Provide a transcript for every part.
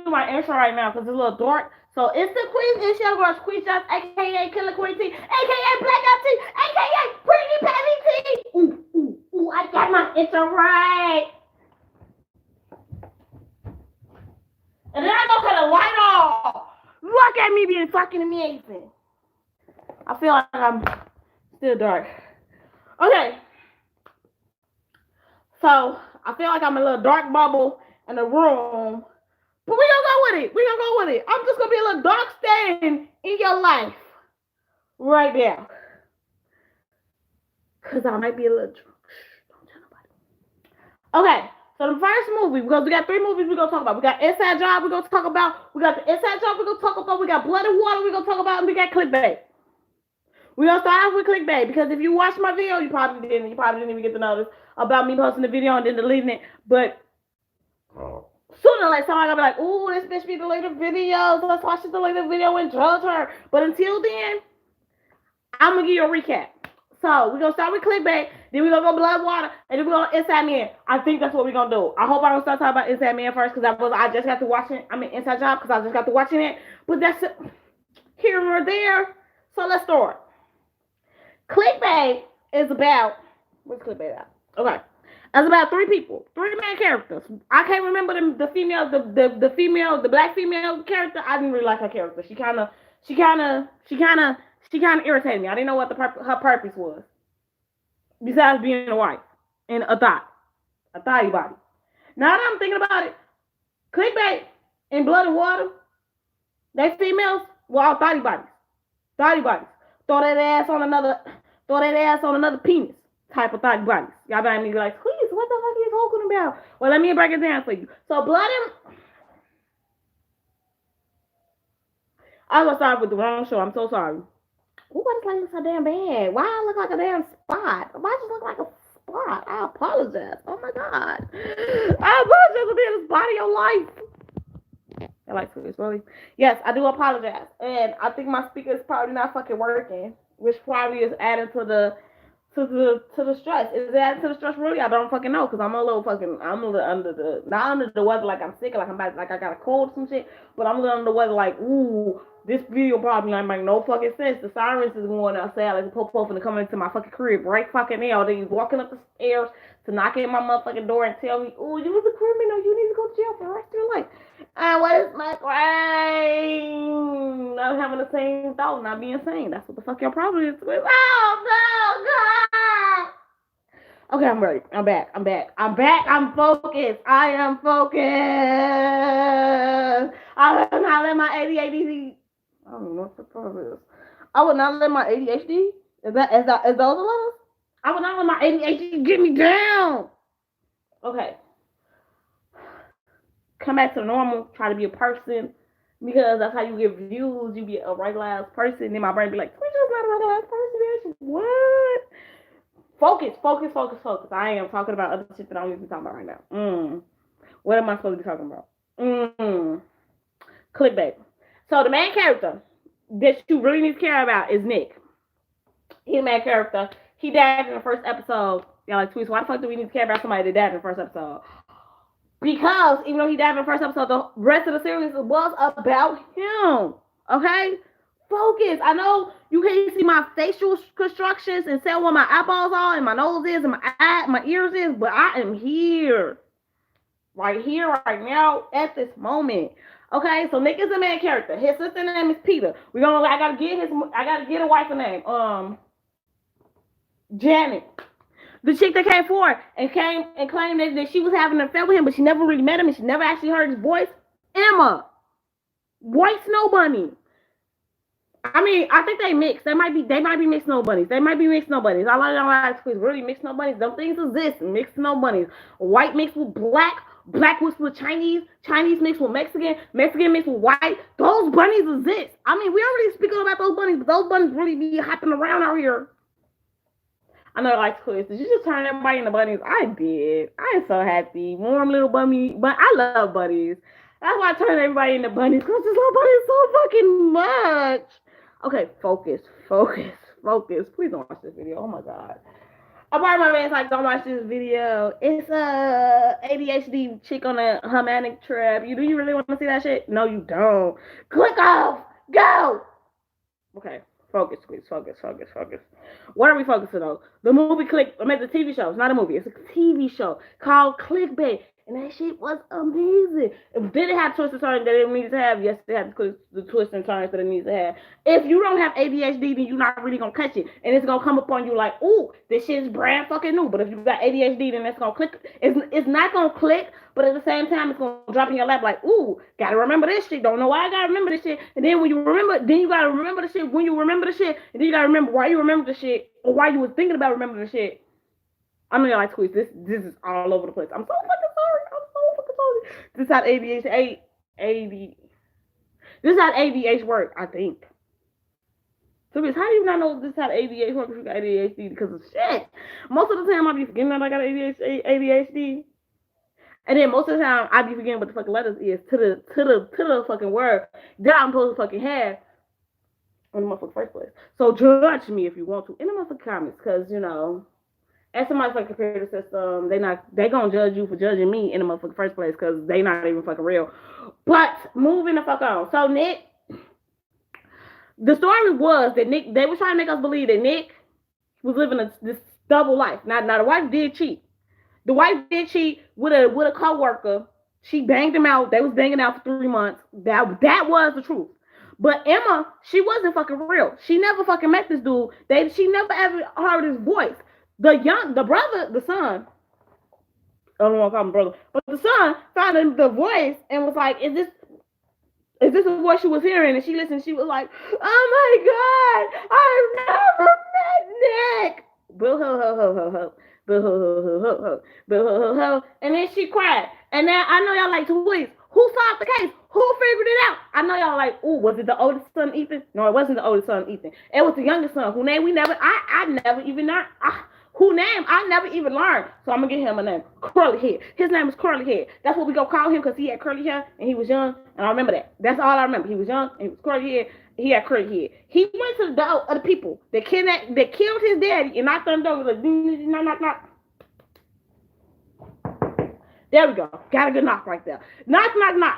do my intro right now because it's a little dark. So it's the Queen. It's your girl, Queen Shots, aka Killer Queen T, aka Blackout T, aka Pretty Patty T. Ooh, ooh, ooh! I got my intro right. And then I go cut the light off. Look at me being fucking amazing. I feel like I'm still dark. Okay. So I feel like I'm a little dark bubble in the room. But we gonna go with it. We gonna go with it. I'm just gonna be a little dark stain in your life. Right now. Cause I might be a little drunk. Don't tell nobody. Okay. So the first movie, because we got 3 movies we're gonna talk about. We got Inside Job we're gonna talk about. We got the Inside Job we're gonna talk about. We got Blood and Water we're gonna talk about, and we got Clickbait. We're gonna start off with Clickbait because if you watched my video, you probably didn't even get to notice about me posting the video and then deleting it. But sooner or later, somebody gonna be like, "Ooh, this bitch be deleted videos. Let's watch the deleted video and judge her." But until then, I'm gonna give you a recap. So we're gonna start with Clickbait, then we're gonna go Blood Water, and then we're gonna Inside Man. I think that's what we're gonna do. I hope I don't start talking about Inside Man first because I just got to watching. I mean Inside Job because I just got to watching it. But that's here or there. So let's start. Clickbait is about what's Clickbait at? Okay. It's about 3 people, 3 main characters. I can't remember the female, the female, the black female character. I didn't really like her character. She kind of irritated me. I didn't know what her purpose was, besides being a wife and a thotty body. Now that I'm thinking about it, Clickbait and Blood and Water, they females were all thotty bodies. Throw that ass on another penis type of thotty bodies. Y'all better be like, please, what the fuck are you talking about? Well, let me break it down for you. So Blood and I was start with the wrong show. I'm so sorry. Ooh, I just like so damn bad. Why I look like a damn spot? Why I just look like a spot? I apologize. Oh my god. I apologize for being a spot in your life. I like this really. Yes, I do apologize. And I think my speaker is probably not fucking working, which probably is adding to the stress. Is it adding to the stress really? I don't fucking know because I'm a little not under the weather like I'm sick, like like I got a cold or some shit, but I'm a little under the weather like, ooh, this video probably not make no fucking sense. The sirens is going outside like a popo finna come into my fucking crib right fucking now. Then he's walking up the stairs to knock at my motherfucking door and tell me, ooh, you was a criminal, you need to go to jail for the rest of your life. And what is my crime? Not having the same thought, not being sane. That's what the fuck your problem is with. Oh, no, God. Okay, I'm ready. I'm back. I'm focused. I am focused. I will not let my ADHD. I don't know what the fuck is. I will not let my ADHD. Is those the letters? I will not let my ADHD get me down. Okay. Come back to normal. Try to be a person. Because that's how you get views. You be a regularized person. Then my brain be like, we're just not a regularized person, bitch. What? Focus. I am talking about other shit that I don't need to be talking about right now. What am I supposed to be talking about? Clickbait. So the main character that you really need to care about is Nick. He's the main character. He died in the first episode. Y'all like, tweets, why the fuck do we need to care about somebody that died in the first episode? Because even though he died in the first episode, the rest of the series was about him. Okay? Focus. I know you can't see my facial constructions and tell where my eyeballs are and my nose is and my ears is, but I am here. Right here, right now, at this moment. Okay, so Nick is the main character. His sister name is Peter. I gotta get a wife name. Janet. The chick that came forward and claimed that she was having an affair with him, but she never really met him and she never actually heard his voice. Emma. White Snow Bunny. I mean, I think they mix. They might be mixed snow bunnies. I like really mixed snow bunnies. Them things exist. Mixed snow bunnies. White mixed with black mixed with Chinese mixed with Mexican mixed with white. Those bunnies exist. I mean, we already speaking about those bunnies, but those bunnies really be hopping around out here. I know, like, Chris, did you just turn everybody into bunnies? I did. I am so happy. Warm little bunny. But I love bunnies. That's why I turned everybody into bunnies. Because I just love bunnies so fucking much. Okay, focus. Please don't watch this video. Oh, my God. A part of my man's like, don't watch this video. It's a ADHD chick on a Humanic trip. Do you really want to see that shit? No, you don't. Click off. Go. Okay. Focus, please. Focus. What are we focusing on? The movie the TV show. It's not a movie. It's a TV show called Clickbait. And that shit was amazing. Did it have twists and turns that it needs to have? Yes, it had the twists and turns that it needs to have. If you don't have ADHD, then you're not really gonna catch it, and it's gonna come up on you like, "Ooh, this shit is brand fucking new." But if you got ADHD, then it's gonna click. It's not gonna click, but at the same time, it's gonna drop in your lap like, "Ooh, gotta remember this shit. Don't know why I gotta remember this shit." And then when you remember, then you gotta remember the shit. When you remember the shit, and then you gotta remember why you remember the shit or why you was thinking about remembering the shit. I mean, like, Squeeze, this is all over the place. I'm so fucking sorry. This is how this is how ADHD work, I think. So, how do you not know this is how ADHD works if you got ADHD? Because of shit. Most of the time, I be forgetting that I got ADHD. And then most of the time, I be forgetting what the fucking letters is to the fucking word that I'm supposed to fucking have in the motherfucking first place. So, judge me if you want to in the motherfucking comments, because, as somebody's like computer system, they gonna judge you for judging me in the motherfucking first place because they not even fucking real. But moving the fuck on. So Nick, the story was that Nick, they were trying to make us believe that Nick was living this double life. Now the wife did cheat. The wife did cheat with a coworker. She banged him out. They was banging out for 3 months. That was the truth. But Emma, she wasn't fucking real. She never fucking met this dude. She never ever heard his voice. The brother, the son, I don't want to call him brother, but the son found the voice and was like, is this a voice she was hearing? And she listened, she was like, oh my God, I've never met Nick. Boo hoo hoo hoo hoo hoo. Boo hoo hoo hoo hoo hoo. Boo hoo hoo hoo. And then she cried. And now I know y'all like to please. Who solved the case? Who figured it out? I know y'all like, ooh, was it the oldest son, Ethan? No, it wasn't the oldest son, Ethan. It was the youngest son, who name I never even learned. Who name I never even learned. So I'm going to get him a name. Curly Head. His name is Curly Head. That's what we go call him because he had curly hair and he was young. And I remember that. That's all I remember. He was young and he was curly head. He had curly head. He went to the door of the people that killed his daddy and knocked on the door. Was like, knock. There we go. Got a good knock right there. Knock.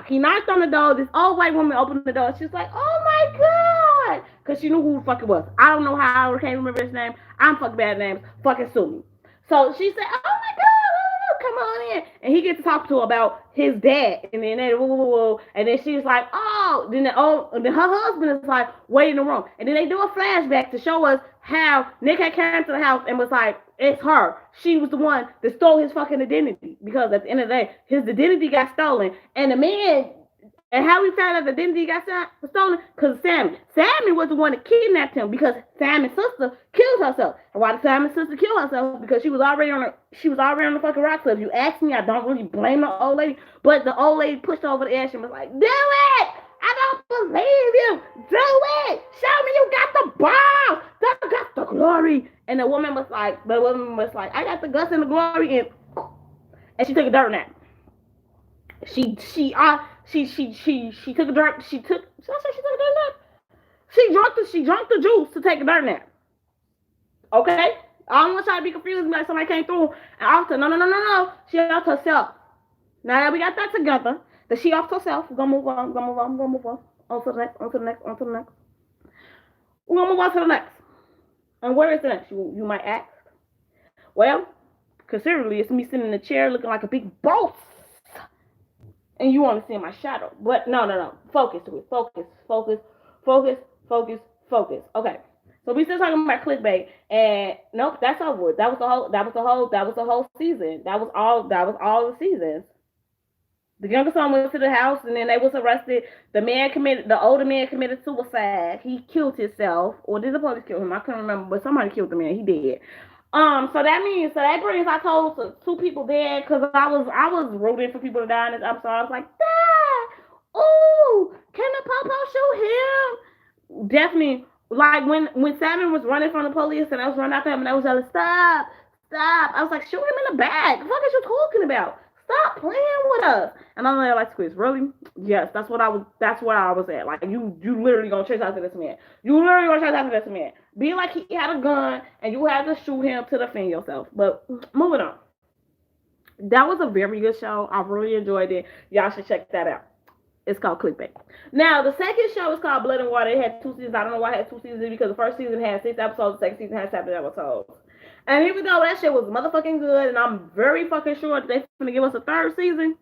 He knocked on the door. This old white woman opened the door. She's like, oh my God. Because she knew who the fuck it was. I don't know how I can't remember his name. I'm fucking bad at names. Fucking sue me. So she said, oh my God, come on in. And he gets to talk to her about his dad. And then and then she's like, oh. Then her husband is like, wait in the room. And then they do a flashback to show us how Nick had came to the house and was like, it's her. She was the one that stole his fucking identity. Because at the end of the day, his identity got stolen. And the man, and how we found out the identity got stolen? Because Sammy. Sammy was the one that kidnapped him because Sammy's sister killed herself. And why did Sammy's sister kill herself? Because she was already on the fucking rock club. You ask me, I don't really blame the old lady. But the old lady pushed over the edge and was like, do it! I don't believe you. Do it. Show me you got the balls. You got the glory. And the woman was like, I got the guts and the glory. And she took a dirt nap. She took a dirt. She took a dirt nap. She drank the juice to take a dirt nap. Okay? I don't want y'all to be confused like somebody came through and off to no. She off herself. Now that we got that together, that she off herself, we're gonna move on. On to the next. We're gonna move on to the next. And where is the next? You might ask. Well, considerably, it's me sitting in the chair looking like a big boss. And you want to see my shadow. But no. Focus. Okay. So we still talking about clickbait. And nope, that's over. That was the whole season. That was all the seasons. The younger son went to the house and then they was arrested. The older man committed suicide. He killed himself. Or did the police kill him? I can't remember, but somebody killed the man. He did. So that brings I told two people dead because I was rooting for people to die in this episode. I was like, Dad, ooh, can the popo shoot him? Definitely, like when Simon was running from the police and I was running after him and I was yelling, stop. I was like, shoot him in the back. What the fuck is you talking about? Stop playing with us. And I'm like, Squeeze, really? Yes, that's what I was at. Like you literally gonna chase after this man. You literally gonna chase after this man. Be like he had a gun and you had to shoot him to defend yourself. But moving on. That was a very good show. I really enjoyed it. Y'all should check that out. It's called Clickbait. Now, the second show is called Blood and Water. It had 2 seasons. I don't know why it had 2 seasons because the first season had 6 episodes, the second season had 7 episodes. And even though that shit was motherfucking good, and I'm very fucking sure that they're gonna give us a 3rd season,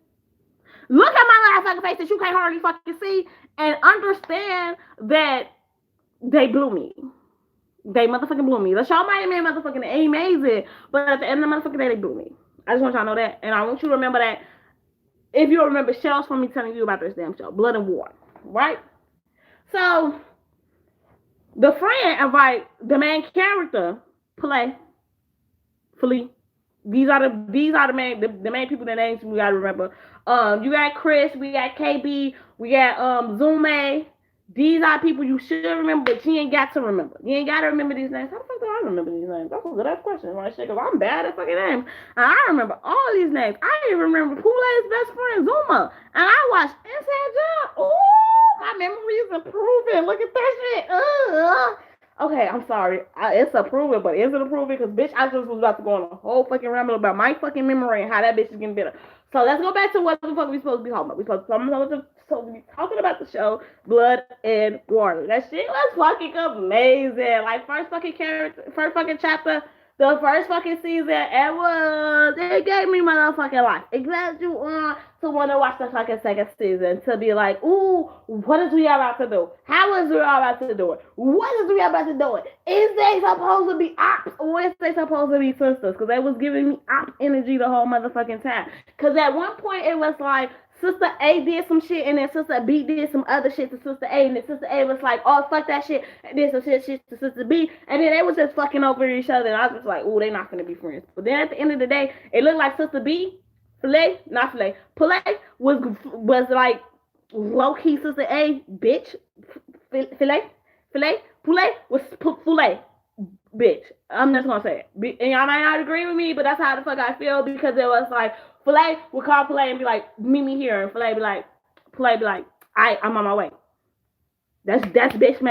look at my last fucking face that you can't hardly fucking see and understand that they blew me. They motherfucking blew me. The show might have been motherfucking amazing, but at the end of the motherfucking day, they blew me. I just want y'all to know that. And I want you to remember that. If you remember shells from me telling you about this damn show, Blood and Water, right? So the friend invite the main character play. These are the main people. The names we gotta remember. You got Chris, we got KB, we got Zume. These are people you should remember, but you ain't got to remember. You ain't got to remember these names. How the fuck do I remember these names? That's a good ass question, right? Because I'm bad at fucking names. And I remember all these names. I even remember Kool-Aid's best friend, Zuma. And I watched Inside Job. Ooh, my memory is improving. Look at that shit. Okay, I'm sorry. It's improving, but is it improving? Because, bitch, I just was about to go on a whole fucking ramble about my fucking memory and how that bitch is getting better. So let's go back to what the fuck we supposed to be talking about. We supposed to be talking about the show Blood and Water. That shit was fucking amazing. Like, first fucking chapter, the first fucking season, it gave me my motherfucking life. It led you on to want to watch the fucking second season, to be like, ooh, what is we about to do? How is we about to do it? What is we about to do it? Is they supposed to be ops or is they supposed to be sisters? Because they was giving me op energy the whole motherfucking time. Because at one point it was like, Sister A did some shit, and then Sister B did some other shit to Sister A, and then Sister A was like, oh, fuck that shit, and then some shit to Sister B, and then they was just fucking over each other, and I was just like, ooh, they not gonna be friends. But then at the end of the day, it looked like Sister B, Pule was like low-key Sister A, bitch, Pule was Pule, bitch. I'm just gonna say it. And y'all might not agree with me, but that's how the fuck I feel, because it was like, Filet would call Filet and be like, meet me here. And Filet be like, I'm on my way. That's bitch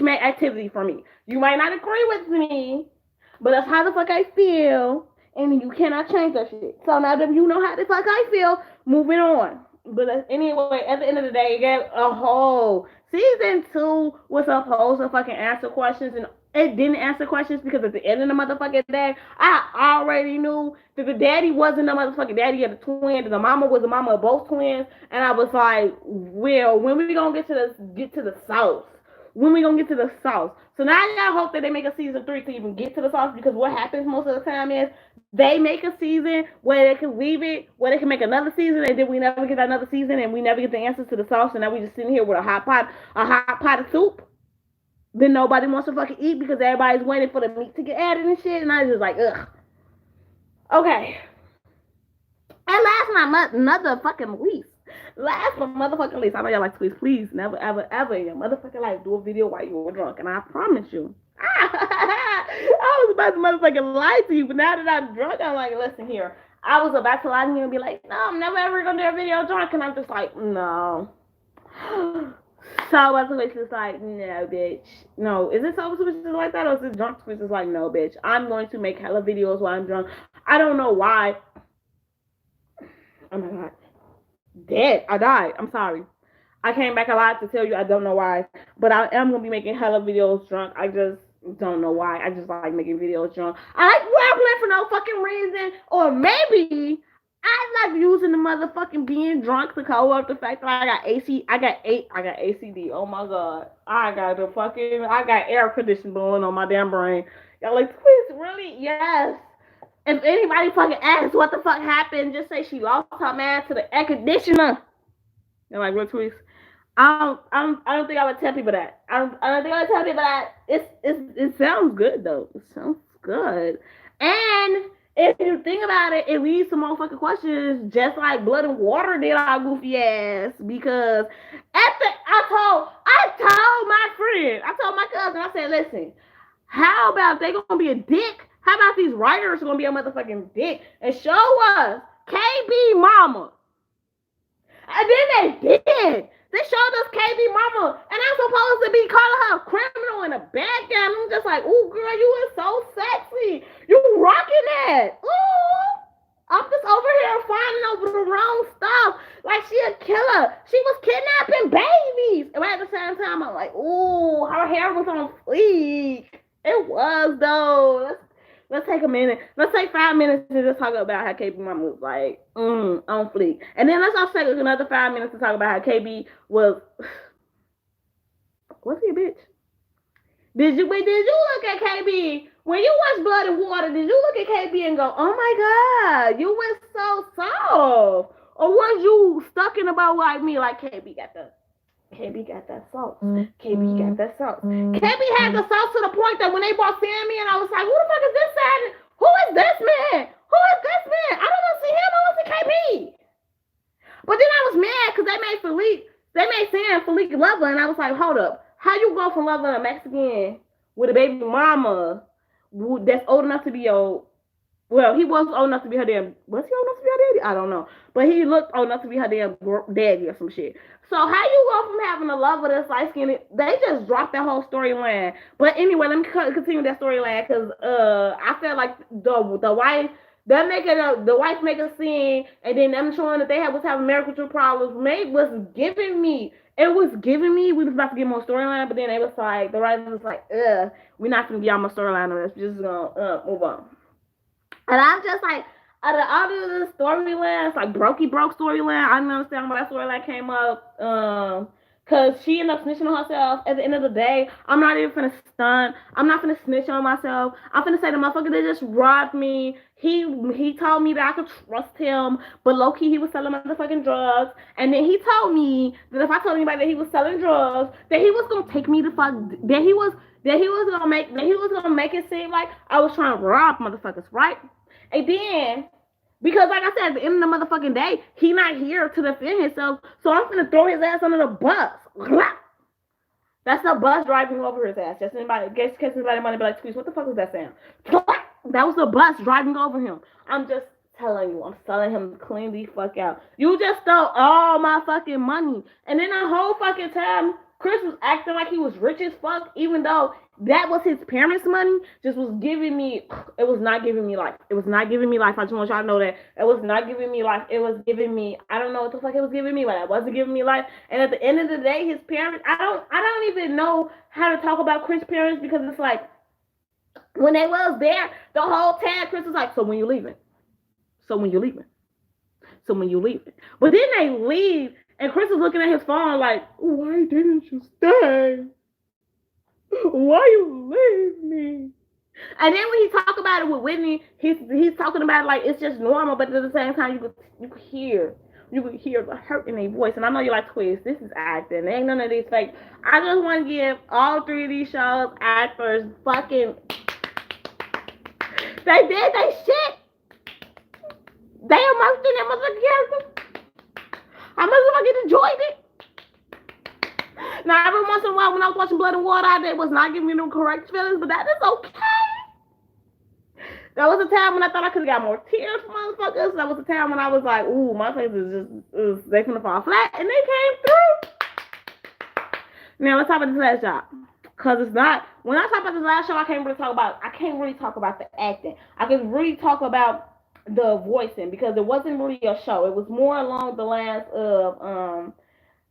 made activity for me. You might not agree with me, but that's how the fuck I feel. And you cannot change that shit. So now that you know how the fuck I feel, moving on. But anyway, at the end of the day, you get a whole season 2 was supposed to fucking answer questions, and it didn't answer questions, because at the end of the motherfucking day, I already knew that the daddy wasn't the motherfucking daddy of the twins, and the mama was the mama of both twins. And I was like, well, when we gonna get to the sauce? When we gonna get to the sauce? So now I gotta hope that they make a season 3 to even get to the sauce, because what happens most of the time is they make a season where they can leave it, where they can make another season, and then we never get another season, and we never get the answers to the sauce, and now we just sitting here with a hot pot of soup. Then nobody wants to fucking eat because everybody's waiting for the meat to get added and shit, and I was just like, ugh. Okay. And last but motherfucking least, I know y'all like Squeeze. Please, never, ever, ever in your motherfucking life do a video while you were drunk, and I promise you. I was about to motherfucking lie to you, but now that I'm drunk, I'm like, listen here. I was about to lie to you and be like, no, I'm never ever gonna do a video drunk, and I'm just like, no. So I was just like, no, bitch. No, is it sober switches like that, or is it drunk switches like, no, bitch? I'm going to make hella videos while I'm drunk. I don't know why. Oh my god. Dead. I died. I'm sorry. I came back alive to tell you I don't know why. But I am going to be making hella videos drunk. I just don't know why. I just like making videos drunk. I like rambling for no fucking reason. Or maybe I like using the motherfucking being drunk to cover up the fact that I got ACD. Oh my god. I got air conditioning blowing on my damn brain. Y'all like, please, really? Yes. If anybody fucking asks what the fuck happened, just say she lost her man to the air conditioner. You're like, what, Tweez? I don't think I would tell people that. I don't think I would tell people that. It sounds good though. It sounds good. And if you think about it, it leaves some more fucking questions, just like Blood and Water did our goofy ass. Because I told my friend, I told my cousin, I said, listen, how about they gonna be a dick How about these writers are gonna be a motherfucking dick and show us KB Mama? And then they did. They showed us KB Mama, and I'm supposed to be calling her a criminal in a background. I'm just like, ooh, girl, you are so sexy. You rocking that. Ooh. I'm just over here finding over the wrong stuff. Like she a killer. She was kidnapping babies. And at the same time, I'm like, ooh, her hair was on fleek. It was though. Let's take a minute. Let's take 5 minutes to just talk about how KB Mama was like on fleek, and then let's also take another 5 minutes to talk about how KB was. Was he a bitch? Did you look at KB when you watch Blood and Water? Did you look at KB and go, "Oh my God, you went so soft," or was you stuck in about like me? Like KB got that sauce. KB got that sauce. KB had the sauce to the point that when they brought Sammy and I was like, who the fuck is this man? Who is this man? Who is this man? I don't want to see him. I want to see KB. But then I was mad because they made Sam Philippe lover, and I was like, hold up. How you go from loving a Mexican with a baby mama that's old enough to be your... Well, he was old enough to be her damn... Was he old enough to be her daddy? I don't know. But he looked old enough to be her damn daddy or some shit. So how you go from having a lover that's light-skinned... They just dropped that whole storyline. But anyway, let me continue that storyline because I felt like the wife... The wife make a scene, and then them showing that they was having marital problems. Was giving me... It was giving me... We was about to get more storyline, but then it was like... The writer was like, we're not going to get on my storyline on this. We're just going to move on. And I'm just like, out of all of the storylines, like Brokey Broke storyline, I didn't understand why that storyline came up. Cause she ended up snitching on herself. At the end of the day, I'm not even finna stun. I'm not finna snitch on myself. I'm finna say the motherfucker that just robbed me. He told me that I could trust him, but low key he was selling motherfucking drugs. And then he told me that if I told anybody that he was selling drugs, that he was gonna take me to fuck. That he was gonna make it seem like I was trying to rob motherfuckers, right? And then, because like I said, at the end of the motherfucking day, he not here to defend himself, so I'm gonna throw his ass under the bus. That's the bus driving over his ass. Just anybody, in case anybody might be like, "Squeeze, what the fuck was that sound?" That was the bus driving over him. I'm just telling you, I'm telling him to clean the fuck out. You just stole all my fucking money, and then the whole fucking time, Chris was acting like he was rich as fuck, even though that was his parents' money. Just was giving me, it was not giving me life. It was not giving me life. I just want y'all to know that it was not giving me life. It was giving me, I don't know what the fuck it was giving me, but it wasn't giving me life. And at the end of the day, his parents, I don't even know how to talk about Chris' parents, because it's like, when they was there, the whole time, Chris was like, so when you leaving? So when you leaving? So when you leaving? But then they leave, and Chris is looking at his phone like, why didn't you stay? Why you leave me? And then when he talk about it with Whitney, he's talking about it like it's just normal, but at the same time you could hear the hurt in their voice. And I know you're like, Quiz, this is acting. There ain't none of these fake. I just want to give all three of these shows actors fucking... They did they shit. They immersed in their motherfucking character. I motherfucking enjoyed it. Now, every once in a while, when I was watching Blood and Water, I was not giving me no correct feelings, but that is okay. That was a time when I thought I could have got more tears from motherfuckers. That was a time when I was like, ooh, my face is they finna fall flat, and they came through. Now, let's talk about this last job. Because it's not, when I talk about this last show, I can't really talk about the acting. I can really talk about the voicing, because it wasn't really a show. It was more along the lines of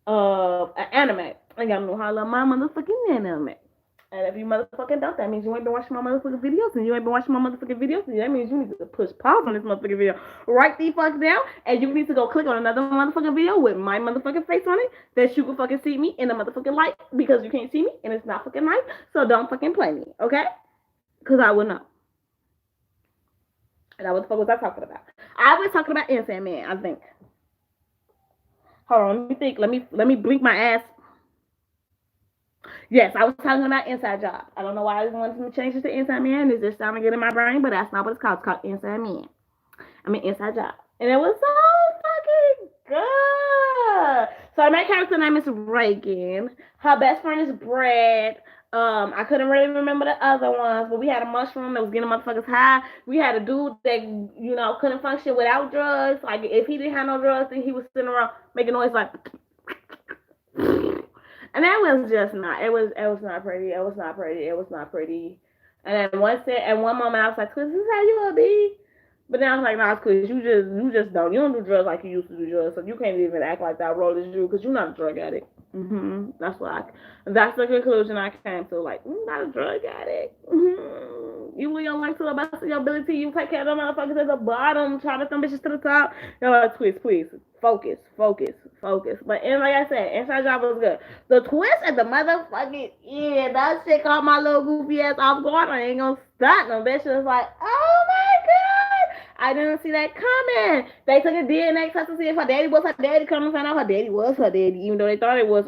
an anime. I gotta know how I love my motherfucking anime. And if you motherfucking don't, that means you ain't been watching my motherfucking videos. And you ain't been watching my motherfucking videos. And that means you need to push pause on this motherfucking video. Write the fuck down. And you need to go click on another motherfucking video with my motherfucking face on it, that you can fucking see me in the motherfucking light. Because you can't see me and it's not fucking light. So don't fucking play me. Okay? Because I will know. And what the fuck was I talking about? I was talking about Insane Man, I think. Hold on, let me think. Let me blink my ass. Yes, I was talking about Inside Job. I don't know why I wanted to change it to Inside Man. It's just sounding good in my brain, but that's not what it's called. It's called Inside Man. I mean, Inside Job. And it was so fucking good. So my character name is Reagan. Her best friend is Brad. I couldn't really remember the other ones, but we had a mushroom that was getting motherfuckers high. We had a dude that couldn't function without drugs. Like if he didn't have no drugs, then he was sitting around making noise like, and that was just not. It was not pretty. It was not pretty. It was not pretty. And then one moment I was like, "This is how you gonna be." But now I was like, nah, Chris, you don't do drugs like you used to do drugs, so you can't even act like that role is you because you're not a drug addict. That's the conclusion I came to. Like, not a drug addict. You live your life to the best of your ability. You take care of them motherfuckers at the bottom, try to them bitches to the top. You're like, twist, please, focus, focus, focus. But and like I said, Inside Job was good. The twist at the motherfucking that shit caught my little goofy ass off guard. I ain't gonna stop no bitch. Was like, oh my god. I didn't see that coming. They took a DNA test to see if her daddy was her daddy. Come and find out her daddy was her daddy, even though they thought it was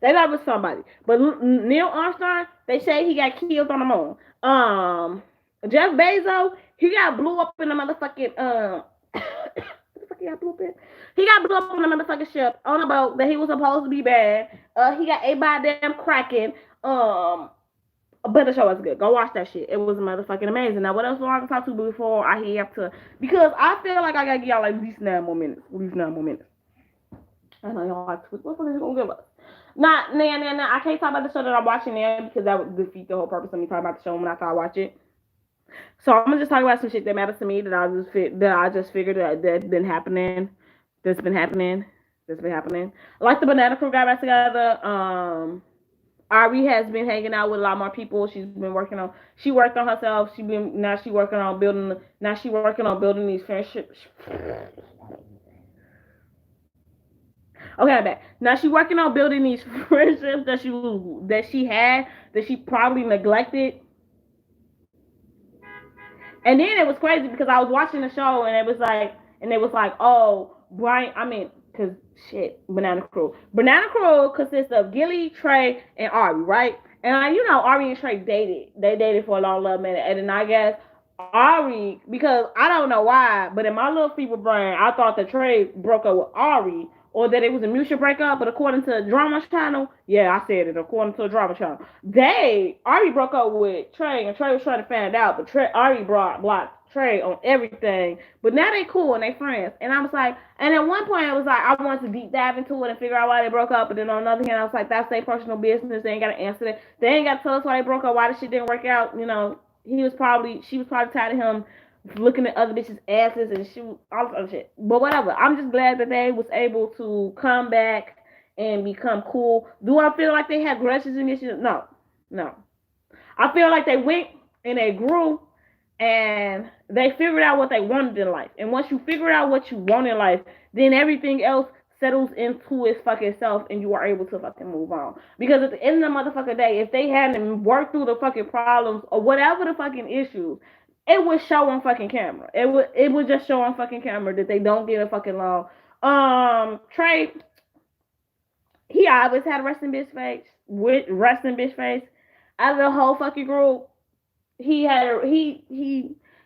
they thought it was somebody. But Neil Armstrong, they say he got killed on the moon. Jeff Bezos, he got blew up in the motherfucking what the fuck he got blew up in? He got blew up on the motherfucking ship on a boat that he was supposed to be bad. He got ate by a damn kraken. But the show was good. Go watch that shit. It was motherfucking amazing. Now, what else do I talk to before I have to? Because I feel like I gotta give y'all like at least 9 more minutes. At least 9 more minutes. I know y'all like, what the fuck is it gonna give us? Nah. I can't talk about the show that I'm watching now because that would defeat the whole purpose of me talking about the show when after I watch it. So I'm gonna just talk about some shit that matters to me that I just figured that's been happening. That's been happening. Like the Banana Crew got back together. Ari has been hanging out with a lot more people. She worked on herself. She working on building these friendships. Okay, I'm back. Now she working on building these friendships that she probably neglected. And then it was crazy because I was watching the show and it was like, oh, Brian, because shit, Banana Crew. Banana Crew consists of Gilly, Trey, and Ari, right? And Ari and Trey dated. They dated for a long minute. And then I guess Ari, because I don't know why, but in my little feeble brain, I thought that Trey broke up with Ari or that it was a mutual breakup. But according to a drama channel, yeah, I said it. According to a drama channel, Ari broke up with Trey, and Trey was trying to find out, but Ari blocked Trey on everything. But now they cool and they friends. And I was like, and at one point I was like, I wanted to deep dive into it and figure out why they broke up. But then on the other hand, I was like, that's their personal business. They ain't got to answer that. They ain't got to tell us why they broke up, why the shit didn't work out. She was probably tired of him looking at other bitches' asses and all this other shit. But whatever. I'm just glad that they was able to come back and become cool. Do I feel like they had grudges and issues? No. I feel like they went and they grew and they figured out what they wanted in life. And once you figure out what you want in life, then everything else settles into its fucking self and you are able to fucking move on. Because at the end of the motherfucking day, if they hadn't worked through the fucking problems or whatever the fucking issues, it would show on fucking camera. It would just show on fucking camera that they don't get a fucking along. Trey, he always had a resting bitch face. Out of the whole fucking group, he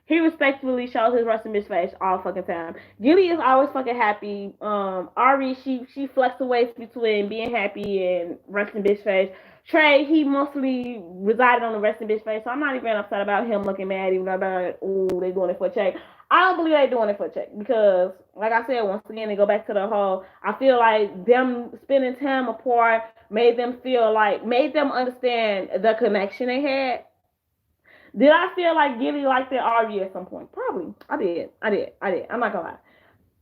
respectfully shows his resting bitch face all fucking time. Gilly is always fucking happy. Ari, she fluctuates between being happy and resting bitch face. Trey, he mostly resided on the resting bitch face, so I'm not even upset about him looking mad, even about, ooh, they doing it for a check. I don't believe they doing it for a check because, like I said, once again, they go back to the whole, I feel like them spending time apart made them understand the connection they had. Did I feel like Gilly liked that Ari at some point? Probably. I did. I'm not gonna lie.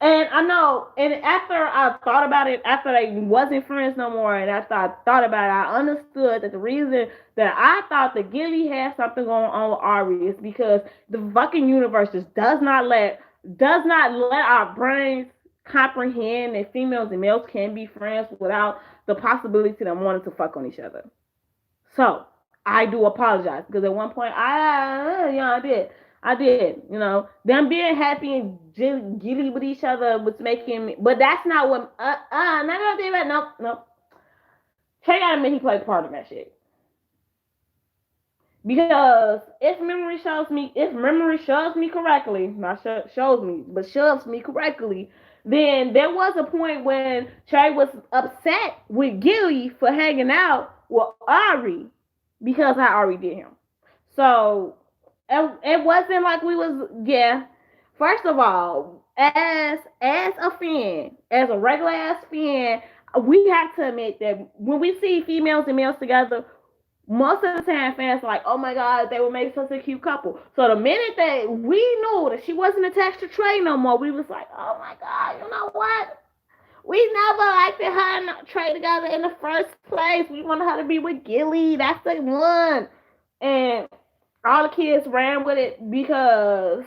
And I know, and after I thought about it, after they wasn't friends no more, and after I thought about it, I understood that the reason that I thought that Gilly had something going on with Ari is because the fucking universe just does not let our brains comprehend that females and males can be friends without the possibility of them wanting to fuck on each other. So I do apologize because at one point I did. Them being happy and giddy with each other was making me, but that's not what. Not gonna do that. Nope. Trey gotta admit he played part of that shit. Because if memory shows me correctly, not shows me, but shows me correctly, Then there was a point when Trey was upset with Gilly for hanging out with Ari because how Ari did him. So it wasn't like we was, yeah. First of all, as a fan, as a regular ass fan, we have to admit that when we see females and males together, most of the time fans are like, oh my god, they would make such a cute couple. So the minute that we knew that she wasn't attached to Trey no more, we was like, oh my god, you know what? We never liked her and Trey together in the first place. We wanted her to be with Gilly. That's the one. And all the kids ran with it because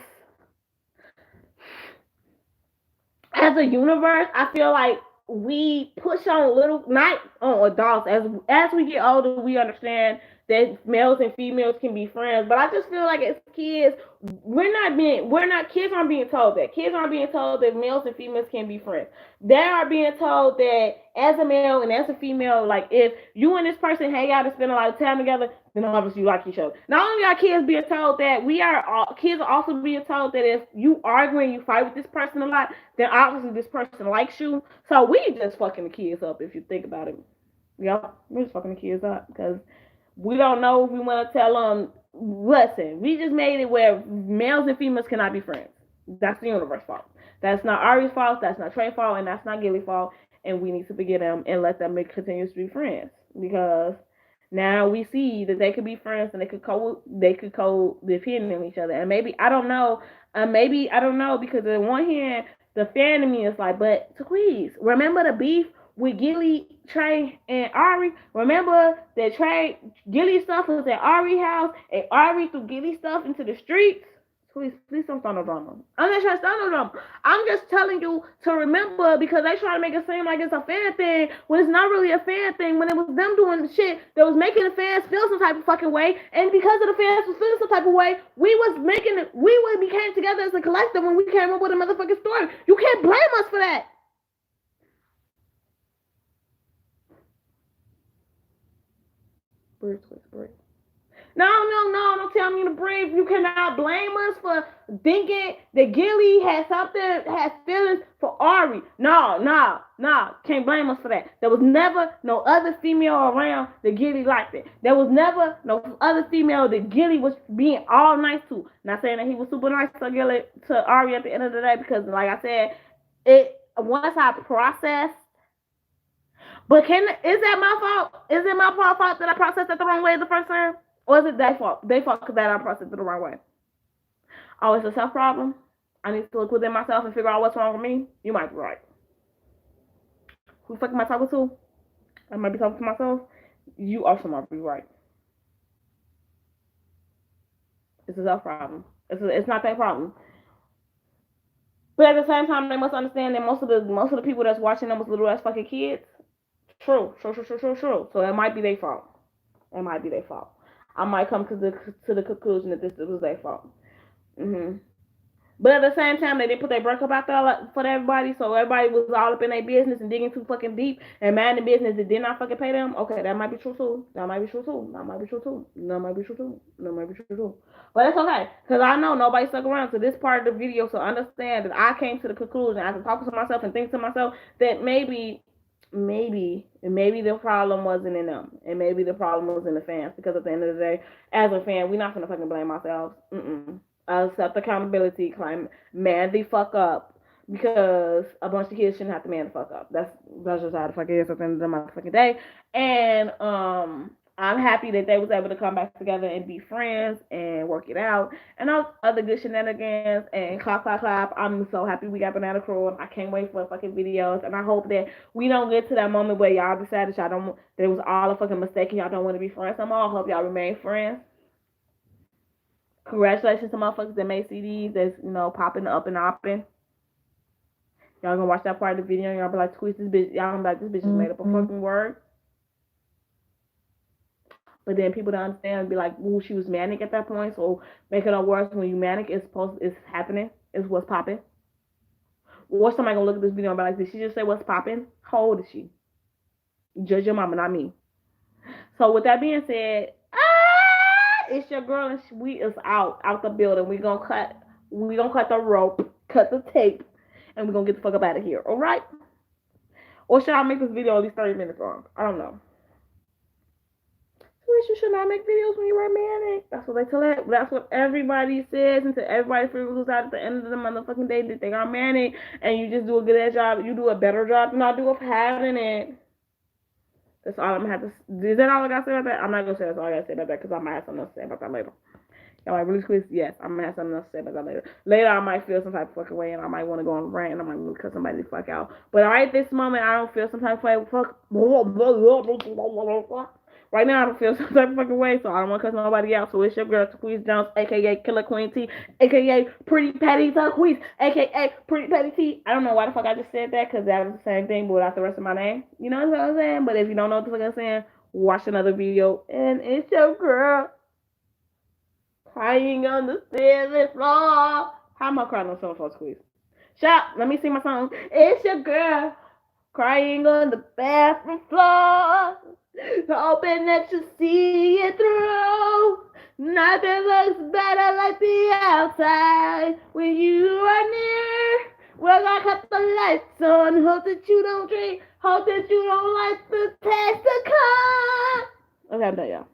as a universe, I feel like we push on little, not on adults. As we get older, we understand that males and females can be friends. But I just feel like as kids, kids aren't being told that. Kids aren't being told that males and females can be friends. They are being told that as a male and as a female, like if you and this person hang out and spend a lot of time together, then obviously you like each other. Not only are kids being told that, kids are also being told that if you argue and you fight with this person a lot, then obviously this person likes you. So we just fucking the kids up if you think about it. Yep, we're just fucking the kids up because we don't know if we want to tell them, listen, we just made it where males and females cannot be friends. That's the universe fault. That's not Ari's fault, that's not Trey's fault, and that's not Gilly's fault. And we need to forgive them and let them continue to be friends because now we see that they could be friends and they could co-depend on each other. And maybe I don't know, because on one hand the fan of me is like, but Taquise, remember the beef with Gilly, Trey, and Ari? Remember that Gilly stuff was at Ari's house and Ari threw Gilly stuff into the streets? Please don't start no drama. I'm not trying to start no drama. I'm just telling you to remember because they try to make it seem like it's a fan thing when it's not really a fan thing. When it was them doing the shit that was making the fans feel some type of fucking way, and because of the fans was feeling some type of way, we came together as a collective when we came up with a motherfucking story. You can't blame us for that. Breathe. No, don't tell me to breathe. You cannot blame us for thinking that Gilly had feelings for Ari. No, can't blame us for that. There was never no other female around that Gilly liked it. There was never no other female that Gilly was being all nice to. Not saying that he was super nice to Ari at the end of the day, because like I said, once I processed. But is that my fault? Is it my fault that I processed it the wrong way the first time? Or is it their fault? Their fault because that I processed it the wrong way. Oh, it's a self problem. I need to look within myself and figure out what's wrong with me. You might be right. Who the fuck am I talking to? I might be talking to myself. You also might be right. It's a self problem. It's not that problem. But at the same time, they must understand that most of the people that's watching them was little ass fucking kids. True. So it might be their fault. I might come to the conclusion that this was their fault. But at the same time, they didn't put their breakup out there for everybody, so everybody was all up in their business and digging too fucking deep and minding business that did not fucking pay them. Okay, that might be true too. But it's okay, because I know nobody stuck around to this part of the video, so understand that I came to the conclusion, I can talk to myself and think to myself that maybe the problem wasn't in them, and maybe the problem was in the fans, because at the end of the day, as a fan, we're not gonna fucking blame ourselves. Accept accountability, claim, man the fuck up, because a bunch of kids shouldn't have to man the fuck up. That's just how the fuck it is at the end of the motherfucking day. And I'm happy that they was able to come back together and be friends and work it out and all other good shenanigans and clap. I'm so happy we got Banana Crew, and I can't wait for fucking videos, and I hope that we don't get to that moment where y'all decided that it was all a fucking mistake and y'all don't want to be friends no more. I hope y'all remain friends. Congratulations to motherfuckers that made CDs that's, popping up and hopping. Y'all gonna watch that part of the video and y'all be like, squeeze this bitch. Y'all gonna be like, this bitch just made up a fucking word. But then people don't understand and be like, ooh, she was manic at that point. So make it all worse. When you manic, it's happening. It's what's popping. Or somebody gonna look at this video and be like, did she just say what's popping? How old is she? Judge your mama, not me. So with that being said, it's your girl, and we is out the building. We gonna cut the rope, cut the tape, and we're gonna get the fuck up out of here. All right? Or should I make this video at least 30 minutes long? I don't know. You should not make videos when you're romantic. That's what they tell it. That's what everybody says until everybody figures out at the end of the motherfucking day that they got manic, and you just do a good ass job. You do a better job than I do of having it. That's all I'm gonna have to. Is that all I gotta say about that? I'm not gonna say that's all I gotta say about that because I might have something else to say about that later. Y'all like really quick? Yes, I'm gonna have something else to say about that later. Later, I might feel some type of fucking way, and I might want to go on a rant, and I might want to cut somebody the fuck out. But right this moment, I don't feel some type of way. Fuck. Right now, I don't feel some type of fucking way, so I don't want to cuss nobody out. So it's your girl, Taquise Jones, a.k.a. Killer Queen T, a.k.a. Pretty Patty Taquise, a.k.a. Pretty Patty T. I don't know why the fuck I just said that, because that was the same thing, but without the rest of my name. You know what I'm saying? But if you don't know what the fuck I'm saying, watch another video. And it's your girl, crying on the stairs floor. How am I crying on someone for Squeeze? Shut up. Let me sing my song. It's your girl, crying on the bathroom floor. Hoping that you see it through. Nothing looks better like the outside when you are near. Well, I got the lights on. Hope that you don't drink. Hope that you don't like the taste of car. Okay, I'm done, y'all.